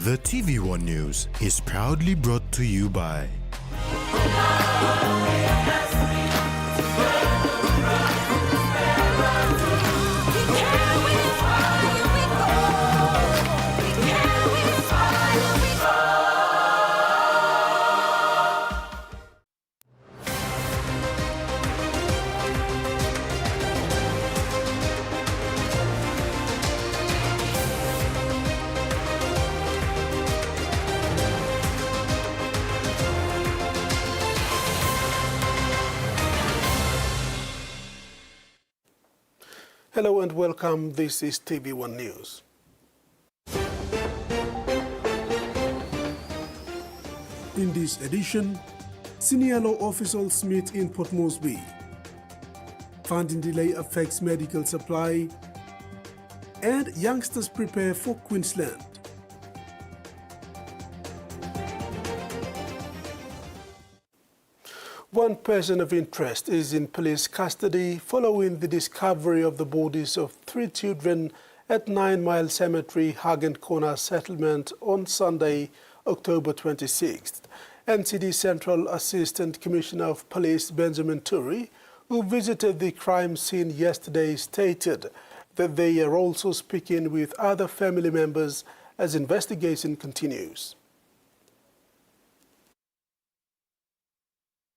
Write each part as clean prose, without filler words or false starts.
The TVWAN News is proudly brought to you by Hello and welcome. This is TVWAN News. In this edition, senior law officials meet in Port Moresby. Funding delay affects medical supply, and youngsters prepare for Queensland. One person of interest is in police custody following the discovery of the bodies of 3 children at 9 Mile Cemetery, Hagen Corner settlement on Sunday, October 26th. NCD Central Assistant Commissioner of Police Benjamin Turi, who visited the crime scene yesterday, stated that they are also speaking with other family members as investigation continues.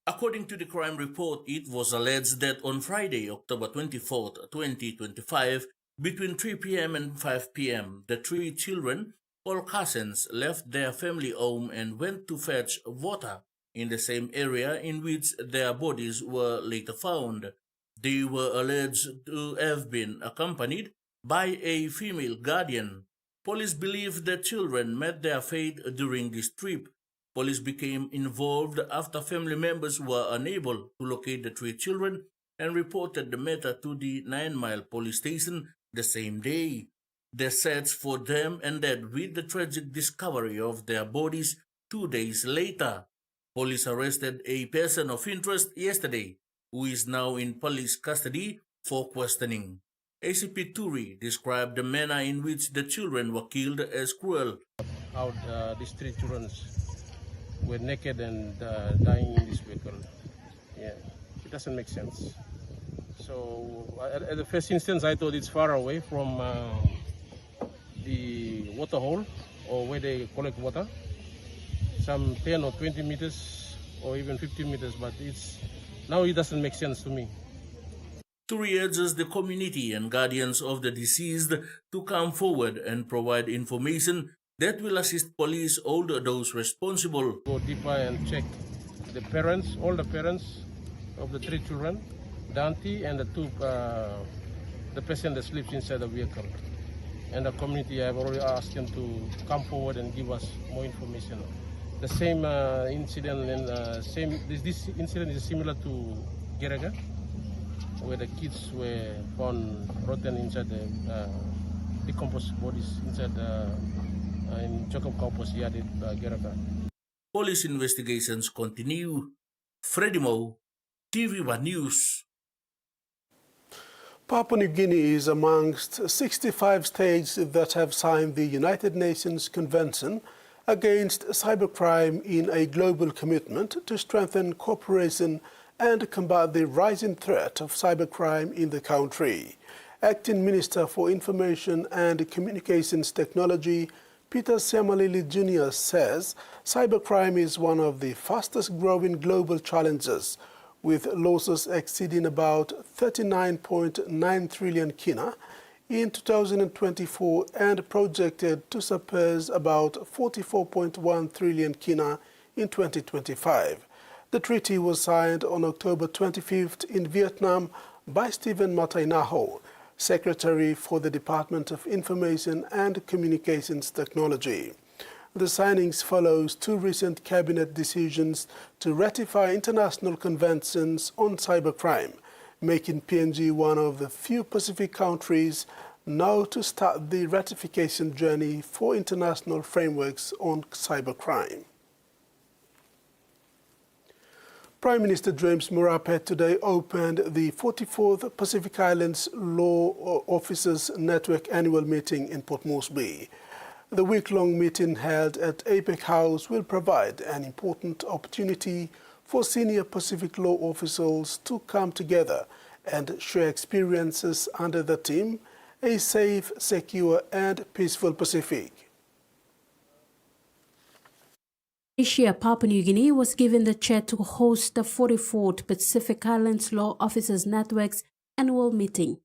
According to the crime report, it was alleged that on Friday, October 24, 2025, between 3 p.m. and 5 p.m., the 3 children, all cousins, left their family home and went to fetch water in the same area in which their bodies were later found. They were alleged to have been accompanied by a female guardian. Police believe the children met their fate during this trip. Police became involved after family members were unable to locate the 3 children and reported the matter to the 9 Mile police station the same day. The search for them ended with the tragic discovery of their bodies 2 days later. Police arrested a person of interest yesterday, who is now in police custody for questioning. ACP Turi described the manner in which the children were killed as cruel. How these 3 children were naked and dying in this vehicle. Yeah, it doesn't make sense. So at the first instance, I thought it's far away from the water hole or where they collect water, some 10 or 20 meters or even 50 meters, but now it doesn't make sense to me. Turi urges the community and guardians of the deceased to come forward and provide information that will assist police hold those responsible. Go deeper and check the parents, all the parents of the 3 children, the auntie and the person that sleeps inside the vehicle. And the community, I've already asked them to come forward and give us more information. The same incident and this incident is similar to Geraga, where the kids were found rotten inside the decomposed bodies inside in Jacob Kaupos Yard in Geraga. Police investigations continue. Freddie Mo, TVWAN News. Papua New Guinea is amongst 65 states that have signed the United Nations Convention against cybercrime in a global commitment to strengthen cooperation and combat the rising threat of cybercrime in the country. Acting Minister for Information and Communications Technology, Peter Siamalili Jr. says cybercrime is one of the fastest growing global challenges, with losses exceeding about 39.9 trillion kina in 2024 and projected to surpass about 44.1 trillion kina in 2025. The treaty was signed on October 25th in Vietnam by Stephen Matainaho, Secretary for the Department of Information and Communications Technology. The signings follows 2 recent cabinet decisions to ratify international conventions on cybercrime, making PNG one of the few Pacific countries now to start the ratification journey for international frameworks on cybercrime. Prime Minister James Marape today opened the 44th Pacific Islands Law Officers Network annual meeting in Port Moresby. The week-long meeting held at APEC House will provide an important opportunity for senior Pacific law officials to come together and share experiences under the theme, A Safe, Secure and Peaceful Pacific. Asia, Papua New Guinea was given the chair to host the 44th Pacific Islands Law Officers Network's annual meeting.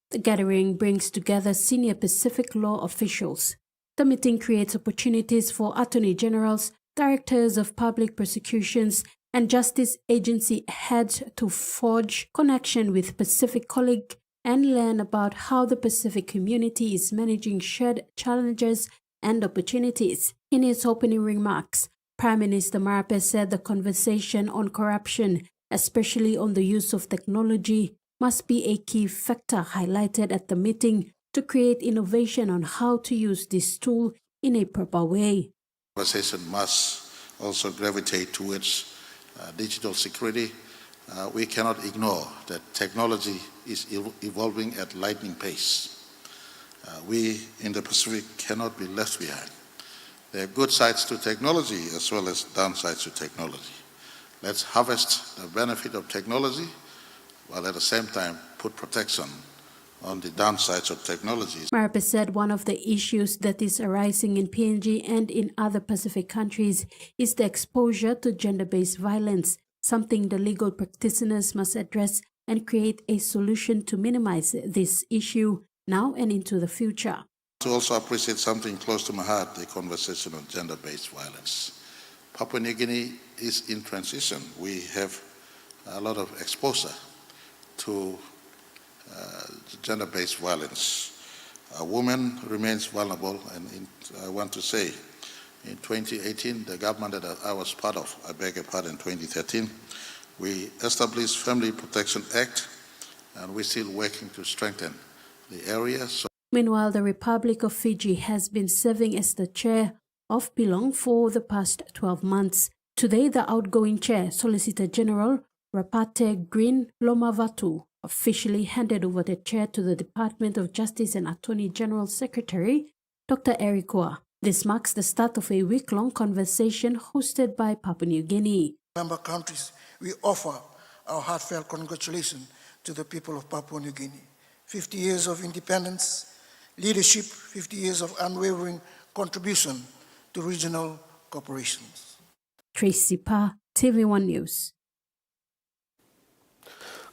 The gathering brings together senior Pacific law officials. The meeting creates opportunities for attorney generals, directors of public prosecutions, and justice agency heads to forge connection with Pacific colleagues and learn about how the Pacific community is managing shared challenges and opportunities. In his opening remarks, Prime Minister Marape said the conversation on corruption, especially on the use of technology, must be a key factor highlighted at the meeting to create innovation on how to use this tool in a proper way. Conversation must also gravitate towards digital security. We cannot ignore that technology is evolving at lightning pace. We in the Pacific cannot be left behind. There are good sides to technology as well as downsides to technology. Let's harvest the benefit of technology while at the same time put protection on the downsides of technologies. Marape said one of the issues that is arising in PNG and in other Pacific countries is the exposure to gender-based violence, something the legal practitioners must address and create a solution to minimize this issue now and into the future. To also appreciate something close to my heart, the conversation on gender-based violence. Papua New Guinea is in transition. We have a lot of exposure to gender-based violence. A woman remains vulnerable, and I want to say, in 2018, the government that I was part of, I beg your pardon, 2013, we established Family Protection Act, and we're still working to strengthen the area. Meanwhile, the Republic of Fiji has been serving as the chair of Pilong for the past 12 months. Today, the outgoing chair, Solicitor General Rapate Green Lomavatu, officially handed over the chair to the Department of Justice and Attorney General Secretary, Dr. Eric Kua. This marks the start of a week-long conversation hosted by Papua New Guinea. Member countries, we offer our heartfelt congratulations to the people of Papua New Guinea. 50 years of independence, leadership, 50 years of unwavering contribution to regional cooperations. Tracy Pa, TV1 News.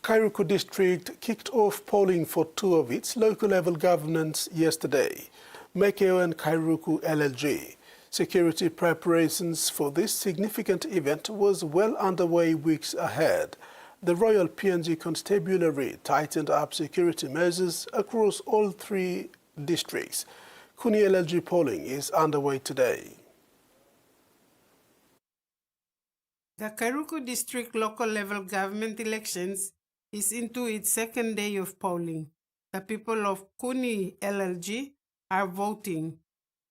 Kairuku district kicked off polling for two of its local-level governments yesterday, Mekeo and Kairuku LLG. Security preparations for this significant event was well underway weeks ahead. The Royal PNG Constabulary tightened up security measures across all three districts. Kuni LLG polling is underway today. The Kairuku district local-level government elections is into its second day of polling. The people of Kuni LLG are voting.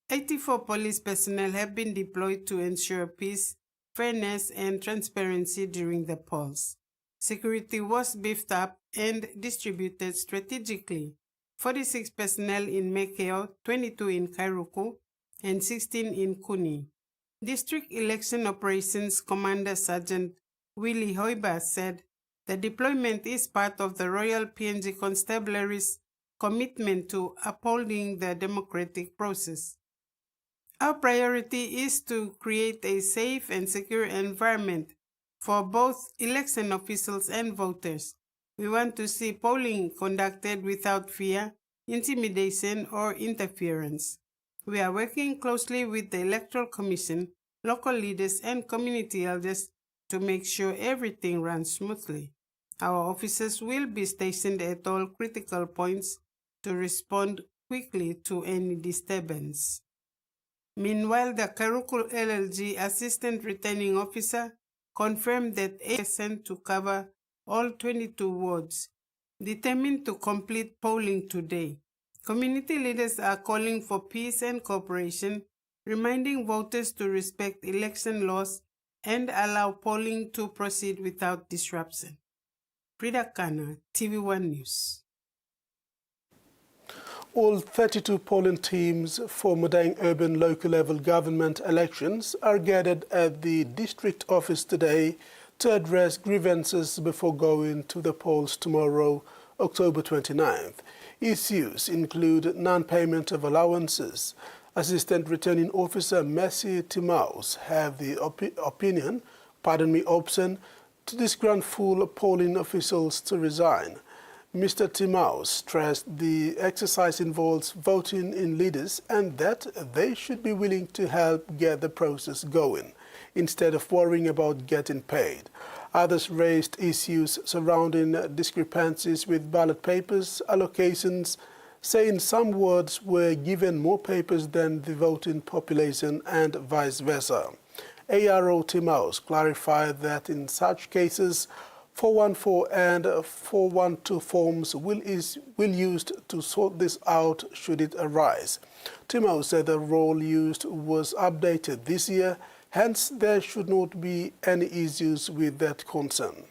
84 police personnel have been deployed to ensure peace, fairness, and transparency during the polls. Security was beefed up and distributed strategically. 46 personnel in Mekeo, 22 in Kairuku, and 16 in Kuni. District Election Operations Commander Sergeant Willie Hoiber said the deployment is part of the Royal PNG Constabulary's commitment to upholding the democratic process. Our priority is to create a safe and secure environment for both election officials and voters. We want to see polling conducted without fear, intimidation, or interference. We are working closely with the Electoral Commission, local leaders, and community elders to make sure everything runs smoothly. Our officers will be stationed at all critical points to respond quickly to any disturbance. Meanwhile, the Kairuku LLG Assistant Returning Officer confirmed that they are sent to cover all 22 wards, determined to complete polling today. Community leaders are calling for peace and cooperation, reminding voters to respect election laws and allow polling to proceed without disruption. Frida Kana, TV1 News. All 32 polling teams for Madang Urban Local Level Government elections are gathered at the district office today to address grievances before going to the polls tomorrow, October 29th. Issues include non-payment of allowances. Assistant Returning Officer Messi Timaus have the option to disgrant full polling officials to resign. Mr. Timaus stressed the exercise involves voting in leaders and that they should be willing to help get the process going, instead of worrying about getting paid. Others raised issues surrounding discrepancies with ballot papers allocations, saying some wards were given more papers than the voting population and vice versa. ARO Timaus clarified that in such cases, 414 and 412 forms will used to sort this out should it arise. Timaus said the roll used was updated this year, hence there should not be any issues with that concern.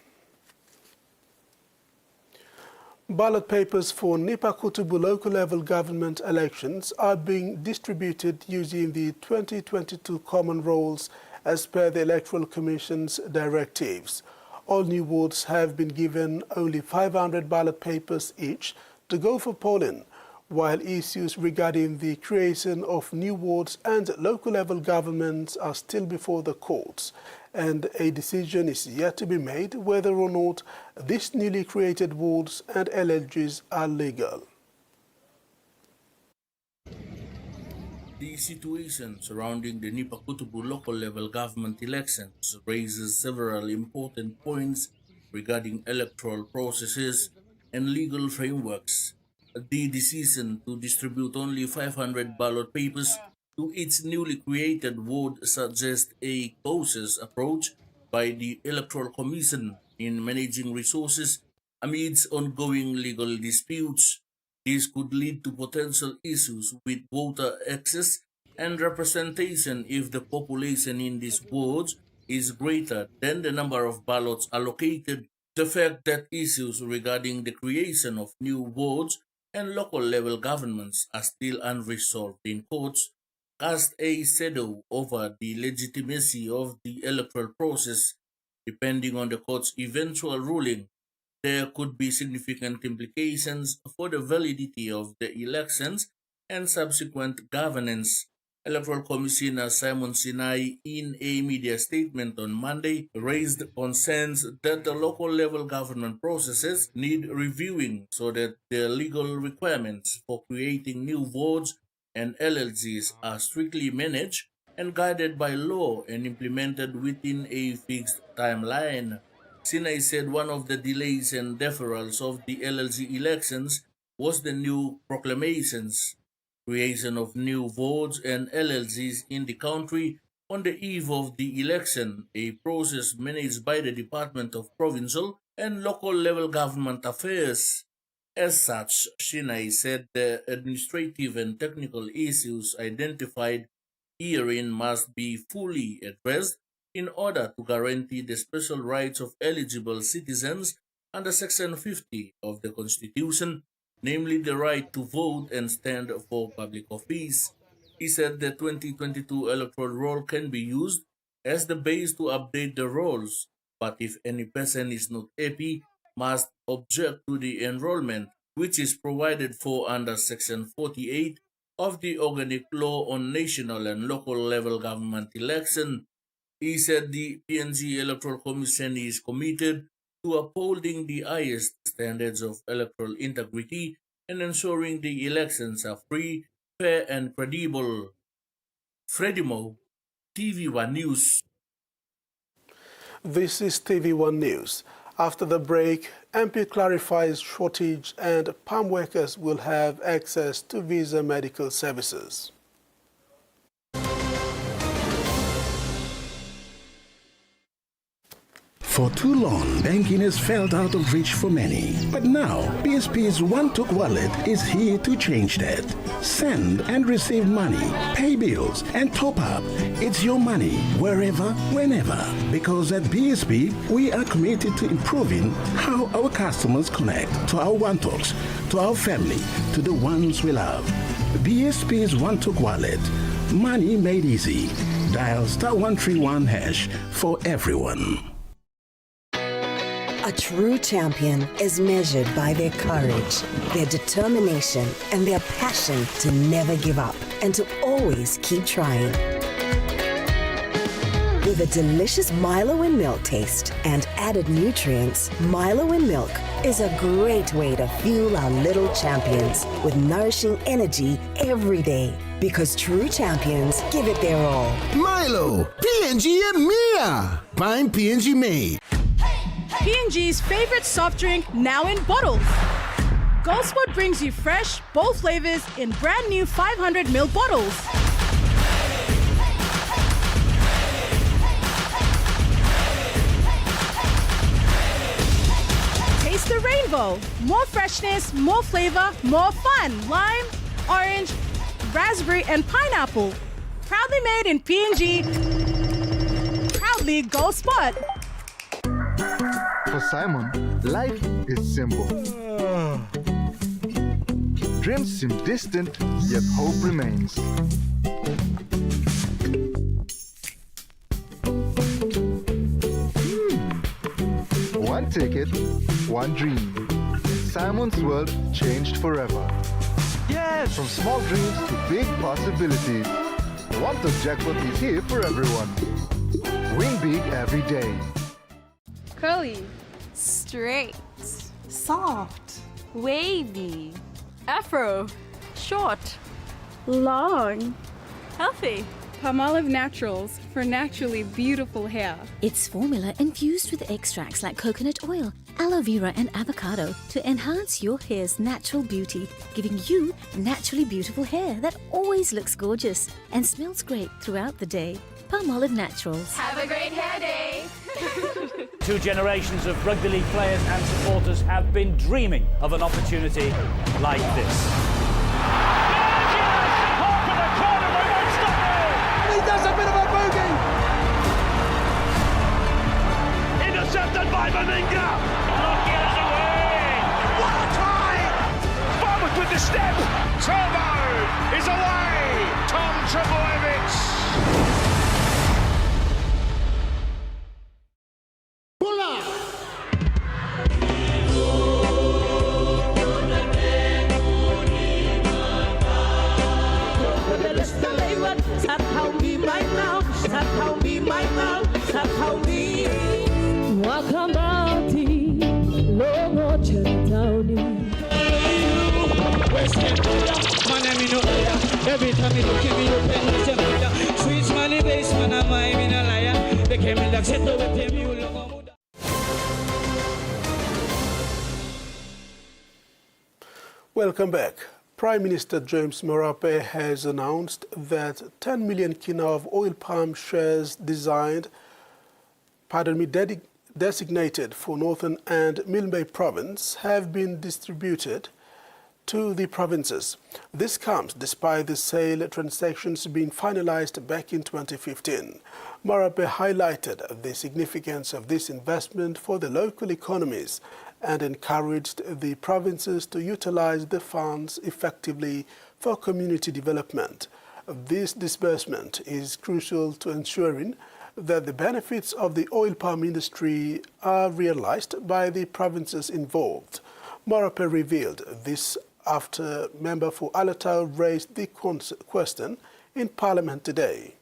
Ballot papers for Nipa Kutubu local level government elections are being distributed using the 2022 common rolls as per the Electoral Commission's directives. All new wards have been given only 500 ballot papers each to go for polling, while issues regarding the creation of new wards and local level governments are still before the courts, and a decision is yet to be made whether or not these newly created wards and LLGs are legal. The situation surrounding the Nipa Kutubu local level government elections raises several important points regarding electoral processes and legal frameworks. The decision to distribute only 500 ballot papers to its newly created ward suggests a cautious approach by the Electoral Commission in managing resources amidst ongoing legal disputes. This could lead to potential issues with voter access and representation if the population in these wards is greater than the number of ballots allocated. The fact that issues regarding the creation of new wards and local level governments are still unresolved in courts cast a shadow over the legitimacy of the electoral process. Depending on the court's eventual ruling, there could be significant implications for the validity of the elections and subsequent governance. Electoral Commissioner Simon Sinai, in a media statement on Monday, raised concerns that the local level government processes need reviewing so that the legal requirements for creating new wards and LLGs are strictly managed and guided by law and implemented within a fixed timeline. Sinai said one of the delays and deferrals of the LLG elections was the new proclamations, creation of new wards and LLGs in the country on the eve of the election, a process managed by the Department of Provincial and Local Level Government Affairs. As such, Sinai said the administrative and technical issues identified herein must be fully addressed in order to guarantee the special rights of eligible citizens under Section 50 of the Constitution, namely the right to vote and stand for public office. He said the 2022 electoral roll can be used as the base to update the rolls, but if any person is not happy, must object to the enrollment, which is provided for under Section 48 of the Organic Law on National and Local Level Government Election. He said the PNG Electoral Commission is committed to upholding the highest standards of electoral integrity and ensuring the elections are free, fair, and credible. Fredimo, TV1 News. This is TV1 News. After the break, MP clarifies shortage and palm workers will have access to visa medical services. For too long, banking has felt out of reach for many. But now, BSP's OneTalk wallet is here to change that. Send and receive money, pay bills, and top up. It's your money, wherever, whenever. Because at BSP, we are committed to improving how our customers connect to our OneTalks, to our family, to the ones we love. BSP's OneTalk wallet. Money made easy. Dial *131# for everyone. A true champion is measured by their courage, their determination, and their passion to never give up and to always keep trying. With a delicious Milo in milk taste and added nutrients, Milo in milk is a great way to fuel our little champions with nourishing energy every day. Because true champions give it their all. Milo, P&G and Mia. Buying P&G made. P&G's favorite soft drink now in bottles. Goldspot brings you fresh, bold flavors in brand new 500ml bottles. Taste the rainbow. More freshness, more flavor, more fun. Lime, orange, raspberry, and pineapple. Proudly made in P&G. Proudly Goldspot. For Simon, life is simple. Dreams seem distant, yet hope remains. One ticket, one dream. Simon's world changed forever. Yes! From small dreams to big possibilities. The OneTalk jackpot is here for everyone. Win big every day. Curly, straight, soft, wavy, afro, short, long, healthy. Palmolive Naturals for naturally beautiful hair. It's formula infused with extracts like coconut oil, aloe vera and avocado to enhance your hair's natural beauty, giving you naturally beautiful hair that always looks gorgeous and smells great throughout the day. Palmolive Naturals. Have a great hair day! 2 generations of rugby league players and supporters have been dreaming of an opportunity like this. He does a bit of a boogie! Intercepted by Maninga! Look away! What a try! Farmers with the step! Turbo is away! Tom Trebojevic! Every time you look at me, you pen sweet smelly bass, man, I'm in a liar. They came in like set with him, you look. Welcome back. Prime Minister James Marape has announced that 10 million kina of oil palm shares designated for Northern and Milne Province have been distributed to the provinces. This comes despite the sale transactions being finalized back in 2015. Marape highlighted the significance of this investment for the local economies and encouraged the provinces to utilize the funds effectively for community development. This disbursement is crucial to ensuring that the benefits of the oil palm industry are realized by the provinces involved. Marape revealed this after member for Alatau raised the question in Parliament today.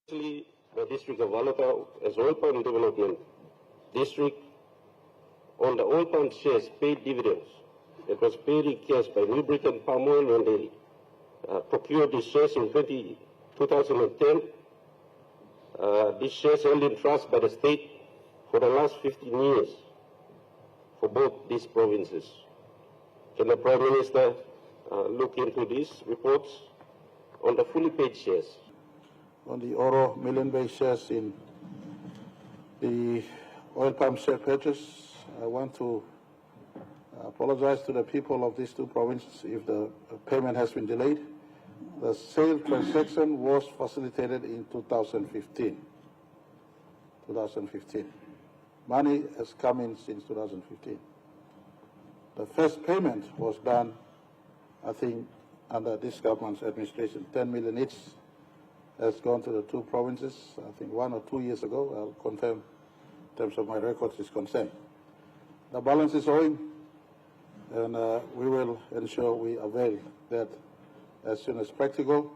The district of Alatau as oil palm development district on the oil palm shares paid dividends. It was paid in cash by New Britain Palm Oil when they procured these shares in 2010. These shares held in trust by the state for the last 15 years for both these provinces. Can the Prime Minister look into these reports on the fully paid shares? On the Oro Million Bay shares in The oil palm share purchase, I want to apologize to the people of these two provinces if the payment has been delayed. The sale transaction was facilitated in 2015. Money has come in since 2015. The first payment was done, I think, under this government's administration. 10 million each has gone to the two provinces, I think 1 or 2 years ago. I'll confirm in terms of my records is concerned. The balance is owing, and we will ensure we avail that as soon as practical,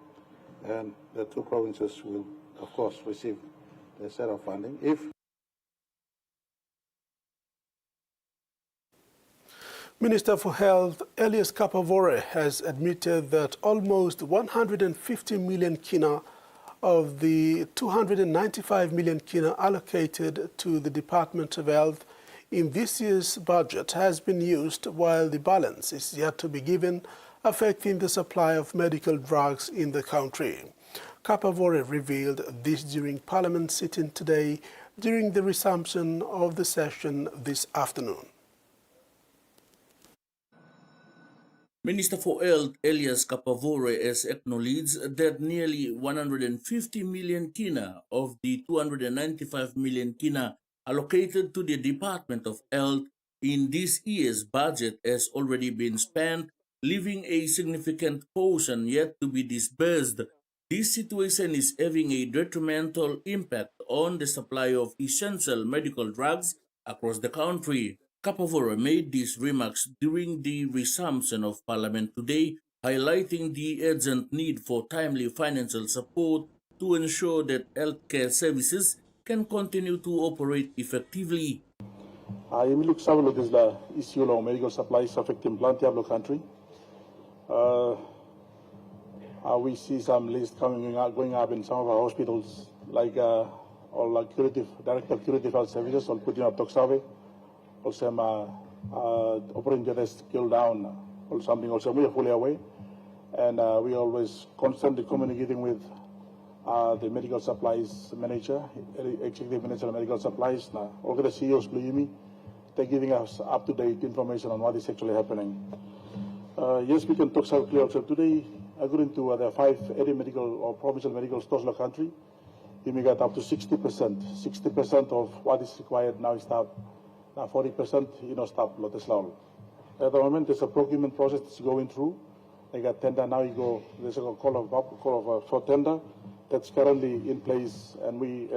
and the two provinces will, of course, receive their share of funding. Minister for Health Elias Kapavore has admitted that almost 150 million kina of the 295 million kina allocated to the Department of Health in this year's budget has been used, while the balance is yet to be given, affecting the supply of medical drugs in the country. Kapavore revealed this during Parliament sitting today during the resumption of the session this afternoon. Minister for Health Elias Kapavore has acknowledged that nearly 150 million kina of the 295 million kina allocated to the Department of Health in this year's budget has already been spent, leaving a significant portion yet to be disbursed. This situation is having a detrimental impact on the supply of essential medical drugs across the country. Kapavore made these remarks during the resumption of Parliament today, highlighting the urgent need for timely financial support to ensure that healthcare services can continue to operate effectively. Imilik sablo is the issue of medical supplies affecting plenty of the country. We see some lists going up in some of our hospitals, like all curative, director of curative health services, all putting up Toksawe. Also, operating just scale down or something. Also, we are fully aware, and we always constantly communicating with the medical supplies manager, executive manager of medical supplies. Now, all the CEOs, believe me, they're giving us up-to-date information on what is actually happening. Yes, we can talk clearly also today. According to the 5 area medical or provincial medical stores in the country, we may get up to 60%. 60% of what is required now is stopped. 40%, stop Loteslao. At the moment, there's a procurement process that's going through. They got tender now. There's a call for tender that's currently in place, and we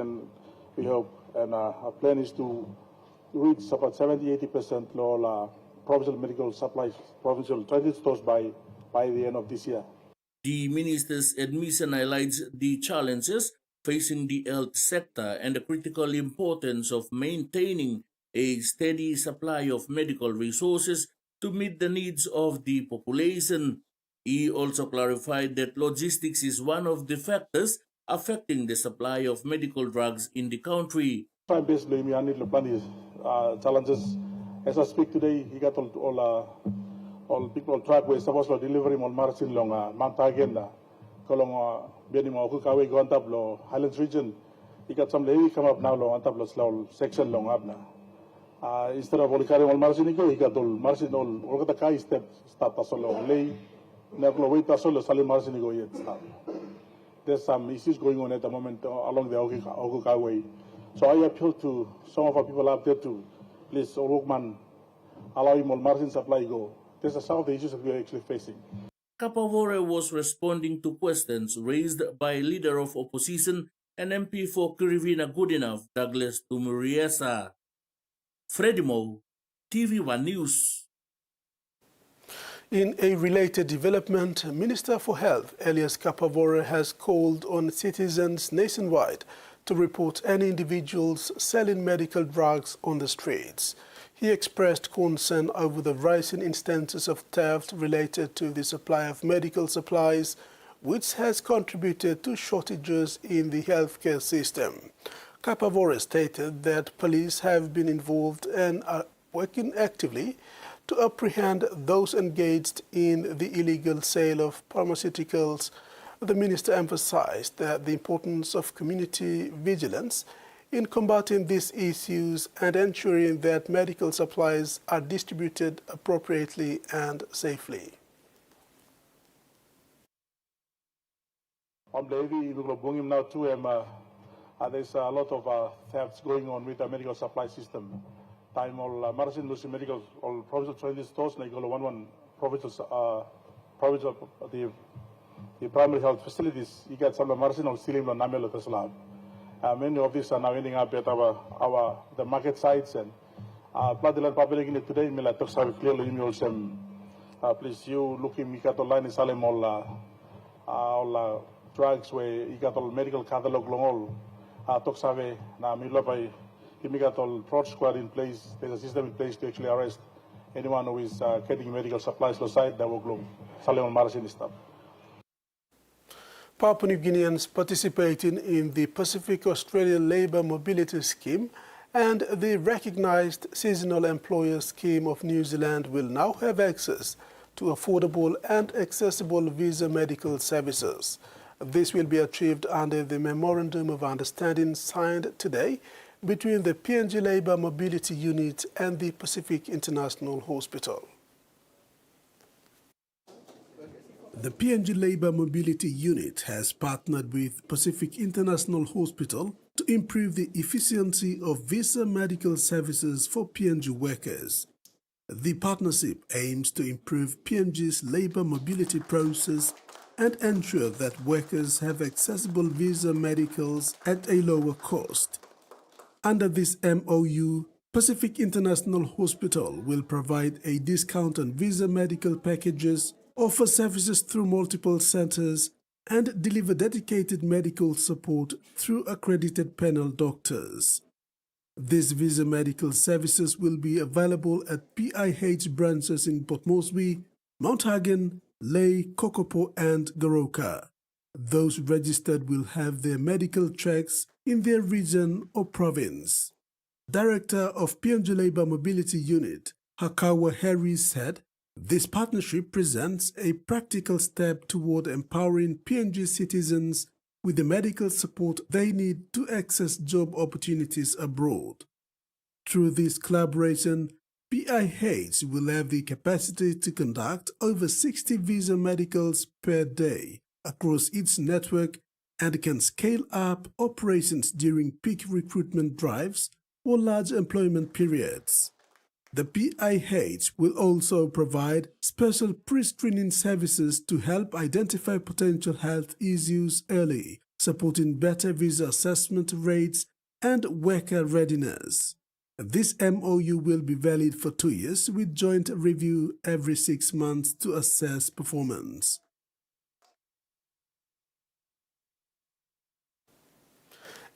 hope, and our plan is to reach about 70-80% all provincial medical supplies, provincial transit stores by the end of this year. The minister's admission highlights the challenges facing the health sector and the critical importance of maintaining a steady supply of medical resources to meet the needs of the population. He also clarified that logistics is one of the factors affecting the supply of medical drugs in the country. Basically, we need to plan these challenges. As I speak today, he got all people trackways supposed to deliver him on Marcin long Mount Agenda, Kolong Benimo Hukawe go on tablo Highlands region. He got some lady come up now long on tablo slow section long up now. Instead of all carrying all Marcin, he got all Marcin all the Kai step start a solo lay, never wait a solo Salim Marcin go yet start. There's some issues going on at the moment along the Okuka way. So I appeal to some of our people out there to please, Workman, allow him all Marcin supply go. These are some of the issues that we are actually facing. Kapavore was responding to questions raised by Leader of Opposition and MP for Kirivina Goodenough, Douglas Tumuriesa. Freddie Mo, TVWAN News. In a related development, Minister for Health Elias Kapavore has called on citizens nationwide to report any individuals selling medical drugs on the streets. He expressed concern over the rising instances of theft related to the supply of medical supplies, which has contributed to shortages in the healthcare system. Kapavore stated that police have been involved and are working actively to apprehend those engaged in the illegal sale of pharmaceuticals. The minister emphasized that the importance of community vigilance in combating these issues and ensuring that medical supplies are distributed appropriately and safely. Now too, there's a lot of thefts going on with the medical supply system. Time all Marasin Lucy medical all provincial training stores, like one provincial the primary health facilities. You get some Marasin or Silim and Namelo Tesla. Many of these are now ending up at the market sites and Pladilan public in today. Mila talks have clearly emails them. Please you looking me at online is all drugs where you got all medical catalog long all talks have na Mila by you got all fraud squad in place. There's a system in place to actually arrest anyone who is getting medical supplies to site that will go Salim Marasin stuff. Papua New Guineans participating in the Pacific Australia Labour Mobility Scheme and the recognised Seasonal Employer Scheme of New Zealand will now have access to affordable and accessible visa medical services. This will be achieved under the Memorandum of Understanding signed today between the PNG Labour Mobility Unit and the Pacific International Hospital. The PNG Labour Mobility Unit has partnered with Pacific International Hospital to improve the efficiency of visa medical services for PNG workers. The partnership aims to improve PNG's labour mobility process and ensure that workers have accessible visa medicals at a lower cost. Under this MOU, Pacific International Hospital will provide a discount on visa medical packages, offer services through multiple centers, and deliver dedicated medical support through accredited panel doctors. These visa medical services will be available at PIH branches in Port Moresby, Mount Hagen, Lae, Kokopo, and Goroka. Those registered will have their medical checks in their region or province. Director of PNG Labour Mobility Unit, Hakawa Harry, said, "This partnership presents a practical step toward empowering PNG citizens with the medical support they need to access job opportunities abroad. Through this collaboration, PIH will have the capacity to conduct over 60 visa medicals per day across its network and can scale up operations during peak recruitment drives or large employment periods. The PIH will also provide special pre-screening services to help identify potential health issues early, supporting better visa assessment rates and worker readiness. This MOU will be valid for 2 years with joint review every 6 months to assess performance.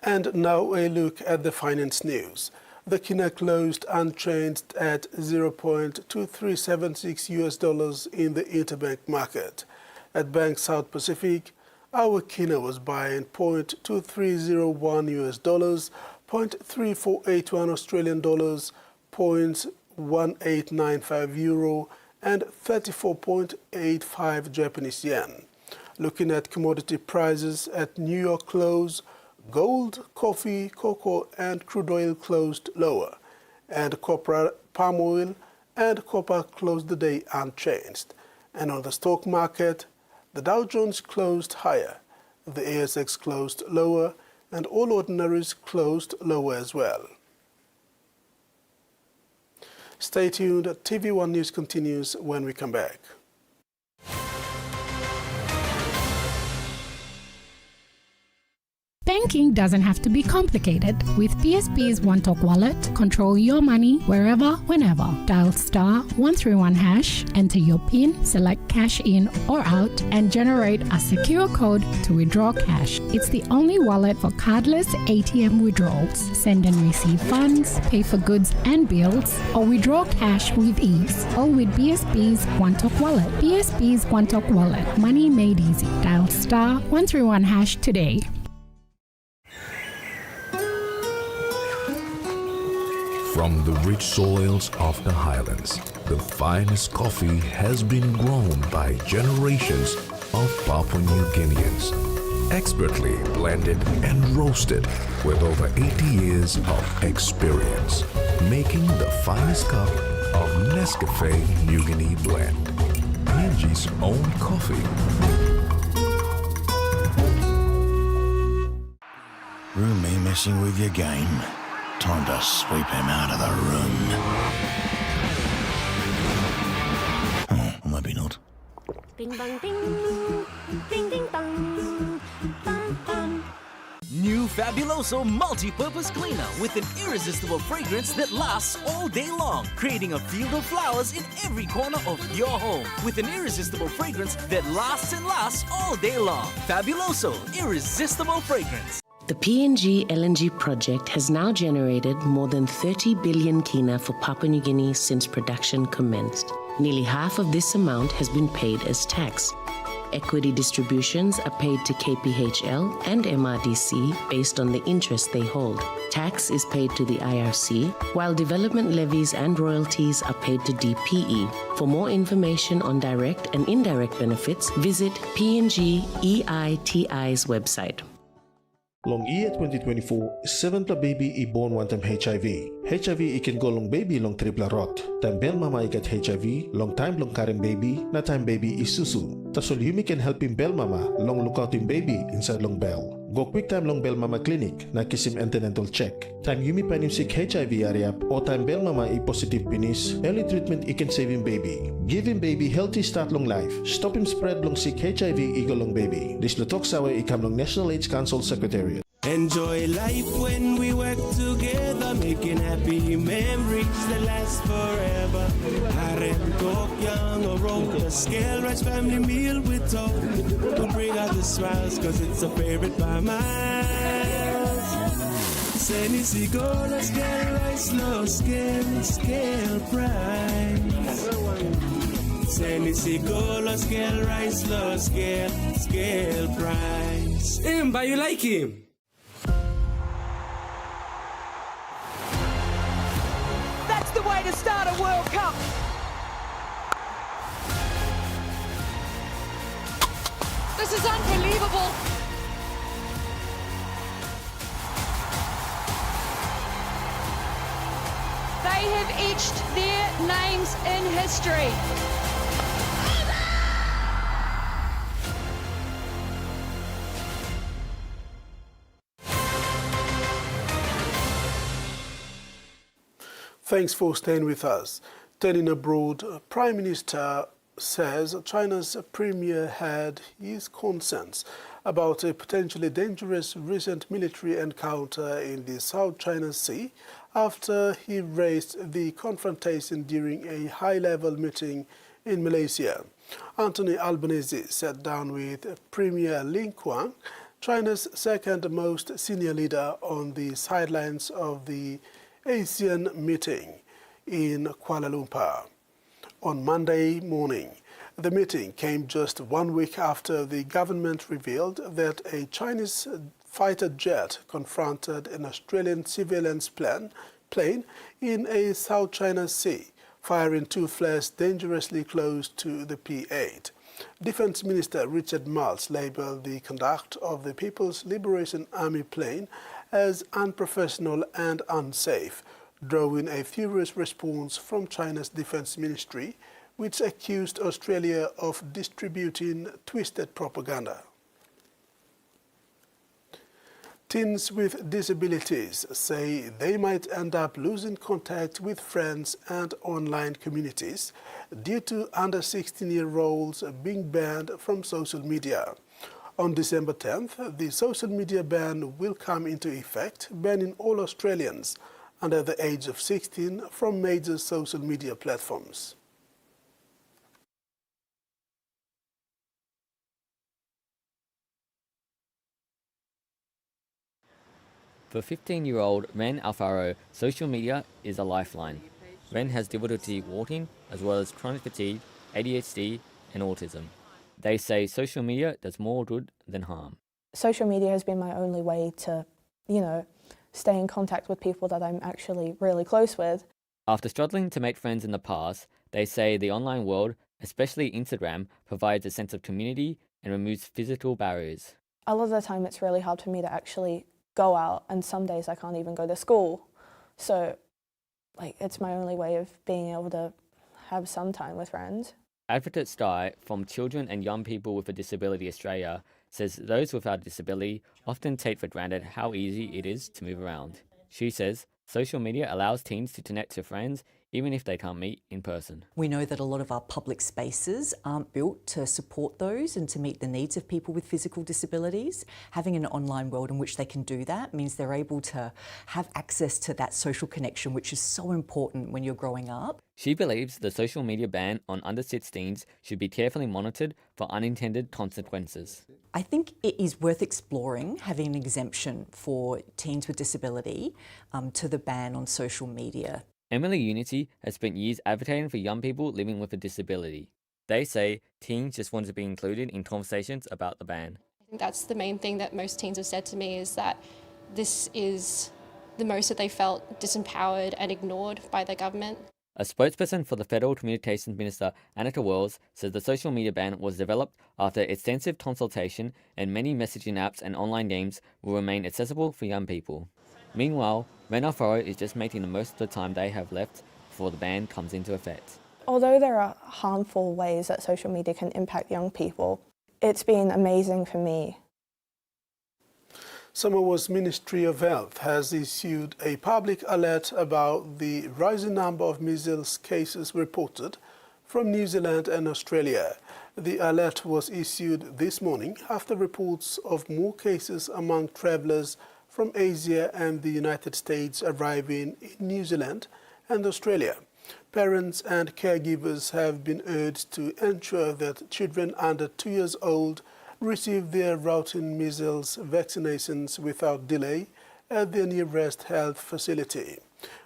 And now a look at the finance news. The Kina closed unchanged at $0.2376 in the interbank market. At Bank South Pacific, our Kina was buying $0.2301, $0.3481 Australian dollars, $0.1895 euro, and 34.85 Japanese yen. Looking at commodity prices at New York close, gold, coffee, cocoa, and crude oil closed lower, and copra, palm oil, and copper closed the day unchanged. And on the stock market, the Dow Jones closed higher, the ASX closed lower, and all ordinaries closed lower as well. Stay tuned. TV1 News continues when we come back. Banking doesn't have to be complicated. With PSP's One Talk Wallet, control your money wherever, whenever. Dial *131#, enter your PIN, select cash in or out, and generate a secure code to withdraw cash. It's the only wallet for cardless ATM withdrawals. Send and receive funds, pay for goods and bills, or withdraw cash with ease. All with PSP's One Talk Wallet. PSP's One Talk Wallet. Money made easy. Dial *131# today. From the rich soils of the highlands, the finest coffee has been grown by generations of Papua New Guineans. expertly blended and roasted with over 80 years of experience, making the finest cup of Nescafe New Guinea blend. PNG's own coffee. Roomy messing with your game. Time to sweep him out of the room. Oh, or maybe not. Bing bang bing, bing ding bang, bang bang. New Fabuloso multi-purpose cleaner with an irresistible fragrance that lasts all day long, creating a field of flowers in every corner of your home. With an irresistible fragrance that lasts and lasts all day long. Fabuloso, irresistible fragrance. The PNG LNG project has now generated more than 30 billion kina for Papua New Guinea since production commenced. Nearly half of this amount has been paid as tax. Equity distributions are paid to KPHL and MRDC based on the interest they hold. Tax is paid to the IRC, while development levies and royalties are paid to DPE. For more information on direct and indirect benefits, visit PNG EITI's website. Long year 2024, 7 pla baby I born one time HIV. HIV I can go long baby long triple rot. Time bel mama I get HIV, long time long carrying baby, na time baby I susu. Tasol Yumi can help him bel mama, long look out him baby inside long bell. Go quick time long bel mama clinic, na kiss him antenatal check. Time Yumi pan him sick HIV area, or time bel mama I positive penis, early treatment I can save him baby. Give him baby healthy start long life. Stop him spread long sick HIV I go long baby. This lutok sawa I come long National AIDS Council Secretariat. Enjoy life when we work together, making happy memories that last forever. Harem talk young or roll the scale rice family meal with talk. We'll bring out the smiles cause it's a favorite by miles. Seni sigolo scale rice low scale price. Seni sigolo scale rice low scale price. But you like him? The way to start a World Cup. This is unbelievable. They have etched their names in history. Thanks for staying with us. Turning abroad, Prime Minister says China's premier had his concerns about a potentially dangerous recent military encounter in the South China Sea after he raised the confrontation during a high-level meeting in Malaysia. Anthony Albanese sat down with Premier Ling Kuang, China's second most senior leader, on the sidelines of the ASEAN meeting in Kuala Lumpur. On Monday morning, the meeting came just 1 week after the government revealed that a Chinese fighter jet confronted an Australian surveillance plane in a South China Sea, firing 2 flares dangerously close to the P-8. Defense Minister Richard Marles labeled the conduct of the People's Liberation Army plane as unprofessional and unsafe, drawing a furious response from China's Defense Ministry, which accused Australia of distributing twisted propaganda. Teens with disabilities say they might end up losing contact with friends and online communities due to under 16-year-olds being banned from social media. On December 10th, the social media ban will come into effect, banning all Australians under the age of 16 from major social media platforms. For 15-year-old Ren Alfaro, social media is a lifeline. Ren has difficulty walking, as well as chronic fatigue, ADHD, and autism. They say social media does more good than harm. Social media has been my only way to, stay in contact with people that I'm actually really close with. After struggling to make friends in the past, they say the online world, especially Instagram, provides a sense of community and removes physical barriers. a lot of the time it's really hard for me to actually go out, and some days I can't even go to school. So like it's my only way of being able to have some time with friends. Advocate Sky from Children and Young People with a Disability Australia says those without a disability often take for granted how easy it is to move around. She says social media allows teens to connect to friends even if they can't meet in person. We know that a lot of our public spaces aren't built to support those and to meet the needs of people with physical disabilities. Having an online world in which they can do that means they're able to have access to that social connection, which is so important when you're growing up. She believes the social media ban on under 16s should be carefully monitored for unintended consequences. I think it is worth exploring having an exemption for teens with disability to the ban on social media. Emily Unity has spent years advocating for young people living with a disability. They say teens just want to be included in conversations about the ban. I think that's the main thing that most teens have said to me, is that this is the most that they felt disempowered and ignored by the government. A spokesperson for the Federal Communications Minister, Annika Wells, says the social media ban was developed after extensive consultation and many messaging apps and online games will remain accessible for young people. Meanwhile, Ren Alfaro is just making the most of the time they have left before the ban comes into effect. Although there are harmful ways that social media can impact young people, it's been amazing for me. Samoa's Ministry of Health has issued a public alert about the rising number of measles cases reported from New Zealand and Australia. The alert was issued this morning after reports of more cases among travellers from Asia and the United States arriving in New Zealand and Australia. Parents and caregivers have been urged to ensure that children under 2 years old receive their routine measles vaccinations without delay at their nearest health facility.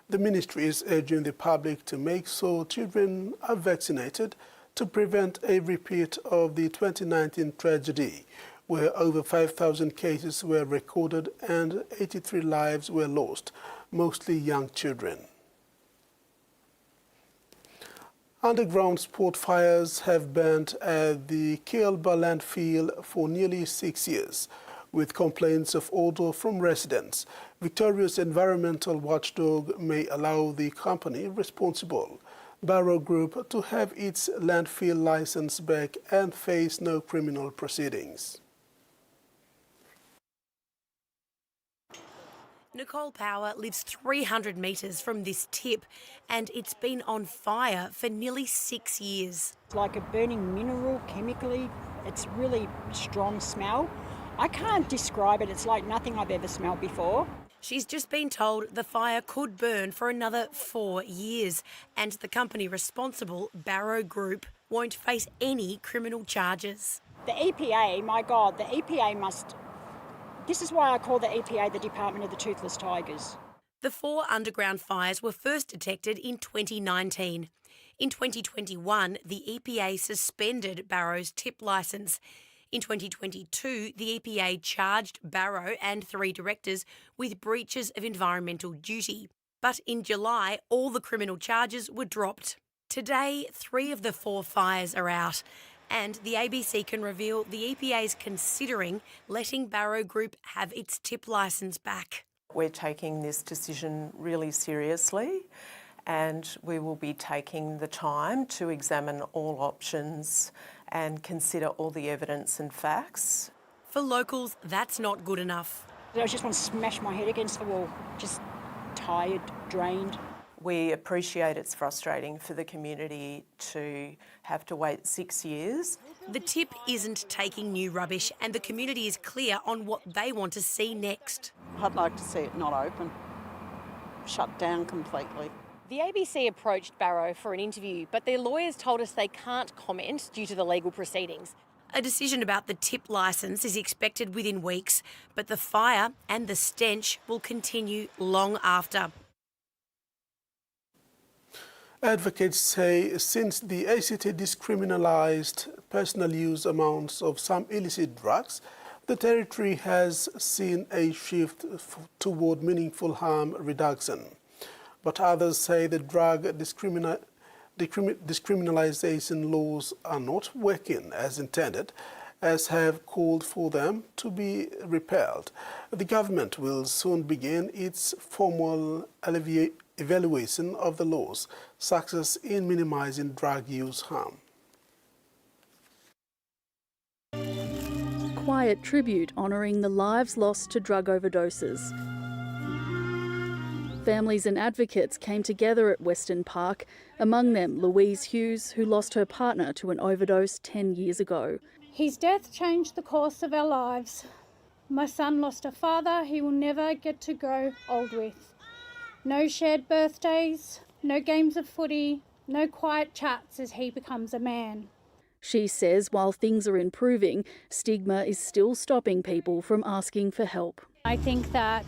The ministry is urging the public to make sure children are vaccinated to prevent a repeat of the 2019 tragedy, where over 5,000 cases were recorded and 83 lives were lost, mostly young children. Underground sport fires have burned at the Kilba landfill for nearly 6 years, with complaints of odour from residents. Victoria's environmental watchdog may allow the company responsible, Barrow Group, to have its landfill license back and face no criminal proceedings. Nicole Power lives 300 metres from this tip, and it's been on fire for nearly 6 years. It's like a burning mineral chemically. It's really strong smell. I can't describe it. It's like nothing I've ever smelled before. She's just been told the fire could burn for another 4 years, and the company responsible, Barrow Group, won't face any criminal charges. The EPA, my God, the EPA must... This is why I call the EPA the Department of the Toothless Tigers. The 4 underground fires were first detected in 2019. In 2021, the EPA suspended Barrow's tip licence. In 2022, the EPA charged Barrow and 3 directors with breaches of environmental duty. But in July, all the criminal charges were dropped. Today, 3 of the 4 fires are out, and the ABC can reveal the EPA is considering letting Barrow Group have its tip licence back. We're taking this decision really seriously, and we will be taking the time to examine all options and consider all the evidence and facts. For locals, that's not good enough. I just want to smash my head against the wall, just tired, drained. We appreciate it's frustrating for the community to have to wait 6 years. The tip isn't taking new rubbish, and the community is clear on what they want to see next. I'd like to see it not open, shut down completely. The ABC approached Barrow for an interview, but their lawyers told us they can't comment due to the legal proceedings. A decision about the tip licence is expected within weeks, but the fire and the stench will continue long after. Advocates say since the ACT decriminalised personal use amounts of some illicit drugs, the territory has seen a shift toward meaningful harm reduction. But others say the drug decriminalisation laws are not working as intended, as have called for them to be repealed. The government will soon begin its formal evaluation of the law's success in minimizing drug use harm. Quiet tribute honouring the lives lost to drug overdoses. Families and advocates came together at Western Park, among them Louise Hughes, who lost her partner to an overdose 10 years ago. His death changed the course of our lives. My son lost a father he will never get to grow old with. No shared birthdays, no games of footy, no quiet chats as he becomes a man. She says while things are improving, stigma is still stopping people from asking for help. I think that,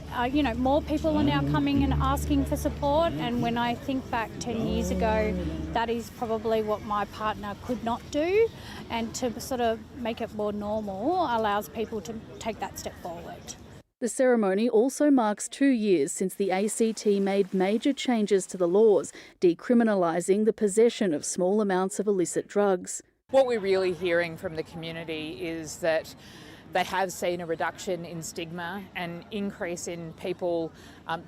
more people are now coming and asking for support, and when I think back 10 years ago, that is probably what my partner could not do, and to sort of make it more normal allows people to take that step forward. The ceremony also marks 2 years since the ACT made major changes to the laws, decriminalising the possession of small amounts of illicit drugs. What we're really hearing from the community is that they have seen a reduction in stigma, an increase in people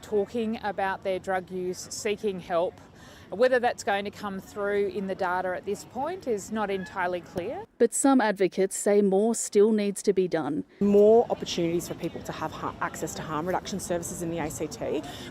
talking about their drug use, seeking help. Whether that's going to come through in the data at this point is not entirely clear. But some advocates say more still needs to be done. More opportunities for people to have access to harm reduction services in the ACT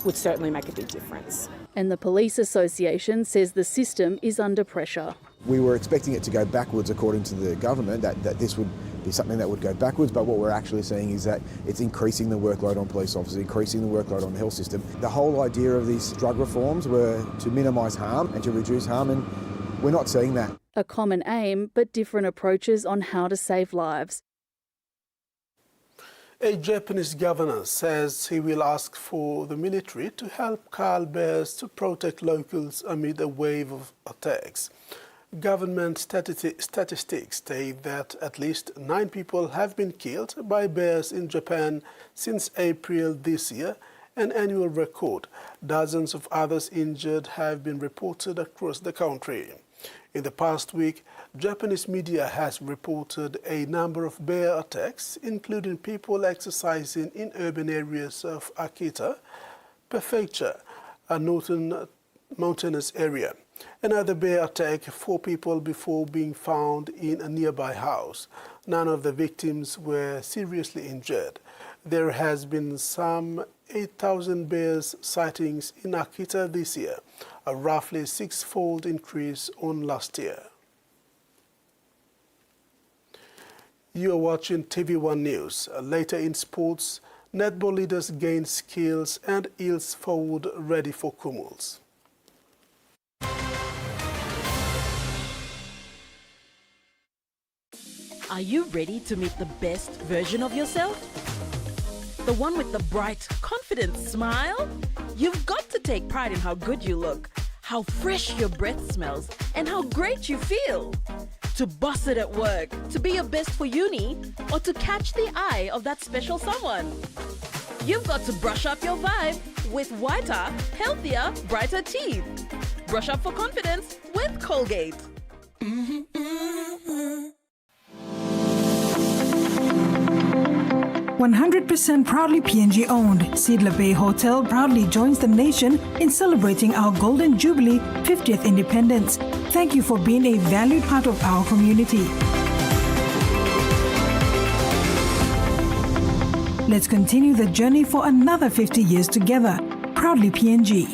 would certainly make a big difference. And the Police Association says the system is under pressure. We were expecting it to go backwards according to the government, that this would be something that would go backwards, but what we're actually seeing is that it's increasing the workload on police officers, increasing the workload on the health system. The whole idea of these drug reforms were to minimise harm and to reduce harm, and we're not seeing that. A common aim, but different approaches on how to save lives. A Japanese governor says he will ask for the military to help cull bears to protect locals amid a wave of attacks. Government statistics state that at least 9 people have been killed by bears in Japan since April this year, an annual record. Dozens of others injured have been reported across the country. In the past week, Japanese media has reported a number of bear attacks, including people exercising in urban areas of Akita Prefecture, a northern mountainous area. Another bear attacked 4 people before being found in a nearby house. None of the victims were seriously injured. There has been some 8,000 bears sightings in Akita this year, a roughly 6-fold increase on last year. You are watching TVWAN News. Later in sports, netball leaders gain skills and Eels forward ready for Kumuls. Are you ready to meet the best version of yourself? The one with the bright, confident smile? You've got to take pride in how good you look, how fresh your breath smells, and how great you feel. To boss it at work, to be your best for uni, or to catch the eye of that special someone. You've got to brush up your vibe with whiter, healthier, brighter teeth. Brush up for confidence with Colgate. 100% proudly PNG owned, Sidla Bay Hotel proudly joins the nation in celebrating our Golden Jubilee 50th independence. Thank you for being a valued part of our community. Let's continue the journey for another 50 years together. Proudly PNG.